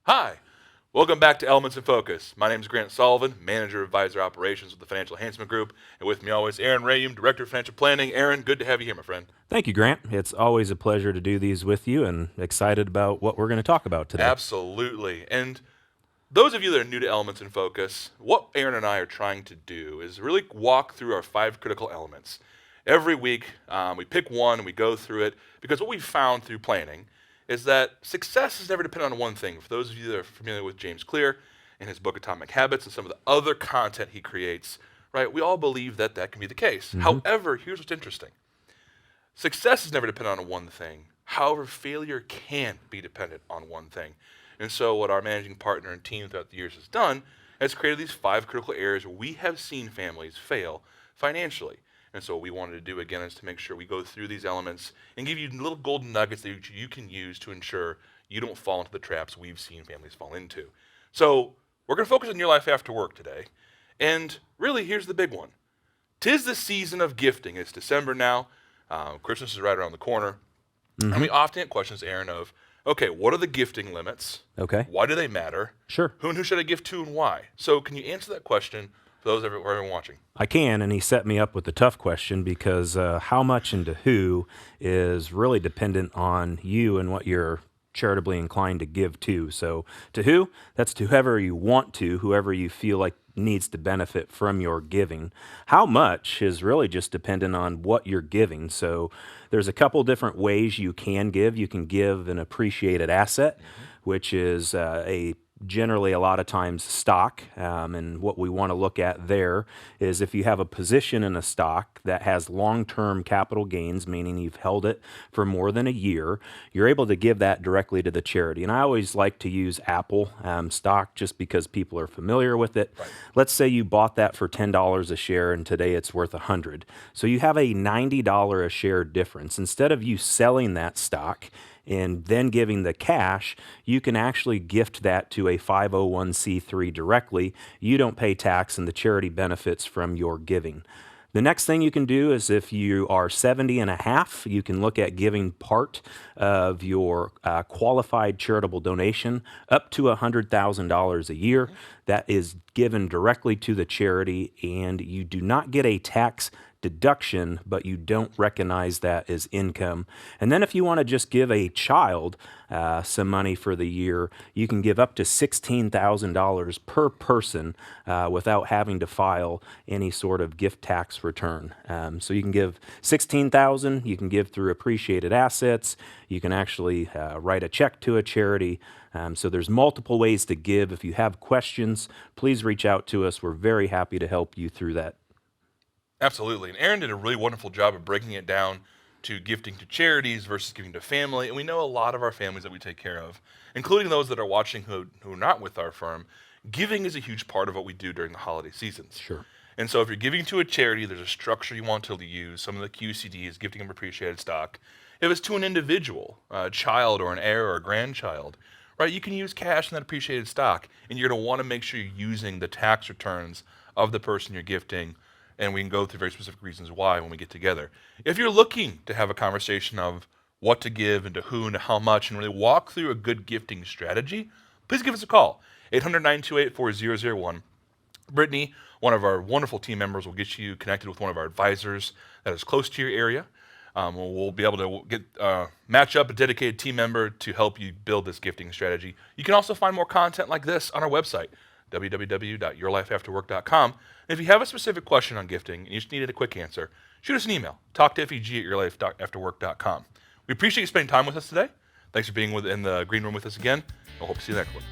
Hi, welcome back to Elements in Focus. My name is Grant Sullivan, Manager of Advisor Operations with the Financial Enhancement Group, and with me always Aaron Rayum, Director of Financial Planning. Aaron, good to have you here, my friend. Thank you, Grant. It's always a pleasure to do these with you and excited about what we're going to talk about today. Absolutely. And those of you that are new to Elements in Focus, what Aaron and I are trying to do is really walk through our 5 critical elements. Every week, we pick one and we go through it because what we found through planning is that success is never dependent on one thing. For those of you that are familiar with James Clear and his book Atomic Habits and some of the other content he creates, right, we all believe that that can be the case. hmm However, here's what's interesting. Success is never dependent on one thing. However, failure can be dependent on one thing. And so, what our managing partner and team throughout the years has done is created these 5 critical areas where we have seen families fail financially. And so, what we wanted to do again is to make sure we go through these elements and give you little golden nuggets that you can use to ensure you don't fall into the traps we've seen families fall into. So, we're going to focus on your life after work today. And really, here's the big one. 'Tis the season of gifting. It's December now. Christmas is right around the corner. And hmm we often get questions, Aaron, of, okay, what are the gifting limits? Okay. Why do they matter? Sure. Who and who should I give to and why? So can you answer that question for those everyone watching? I can, and he set me up with a tough question because how much and to who is really dependent on you and what you're charitably inclined to give to. So, to who? That's to whoever you want to, whoever you feel like needs to benefit from your giving. How much is really just dependent on what you're giving. So, there's a couple different ways you can give. You can give an appreciated asset, which is a generally a lot of times stock. And what we want to look at there is if you have a position in a stock that has long term capital gains, meaning you've held it for more than a year, you're able to give that directly to the charity. And I always like to use Apple stock just because people are familiar with it. Right. Let's say you bought that for $10 a share and today it's worth 100. So you have a $90 a share difference. Instead of you selling that stock, and then giving the cash, you can actually gift that to a 501c3 directly. You don't pay tax, and the charity benefits from your giving. The next thing you can do is if you are 70 and a half, you can look at giving part of your qualified charitable donation up to $100,000 a year. That is given directly to the charity, and you do not get a tax deduction, but you don't recognize that as income. And then if you want to just give a child some money for the year, you can give up to $16,000 per person without having to file any sort of gift tax return. So you can give $16,000. You can give through appreciated assets. You can actually write a check to a charity. So there's multiple ways to give. If you have questions, please reach out to us. We're very happy to help you through that. Absolutely. And Aaron did a really wonderful job of breaking it down to gifting to charities versus giving to family. And we know a lot of our families that we take care of, including those that are watching who are not with our firm. Giving is a huge part of what we do during the holiday seasons. Sure. And so if you're giving to a charity, there's a structure you want to use. Some of the QCD is gifting of appreciated stock. If it's to an individual, a child or an heir or a grandchild, right, you can use cash in that appreciated stock. And you're going to want to make sure you're using the tax returns of the person you're gifting, and we can go through very specific reasons why when we get together. If you're looking to have a conversation of what to give and to who and to how much and really walk through a good gifting strategy, please give us a call, 800-928-4001. Brittany, one of our wonderful team members, will get you connected with one of our advisors that is close to your area. We'll be able to match up a dedicated team member to help you build this gifting strategy. You can also find more content like this on our website, www.yourlifeafterwork.com. And if you have a specific question on gifting and you just needed a quick answer, shoot us an email, talktofeg@yourlifeafterwork.com. We appreciate you spending time with us today. Thanks for being in the green room with us again. We'll hope to see you next one.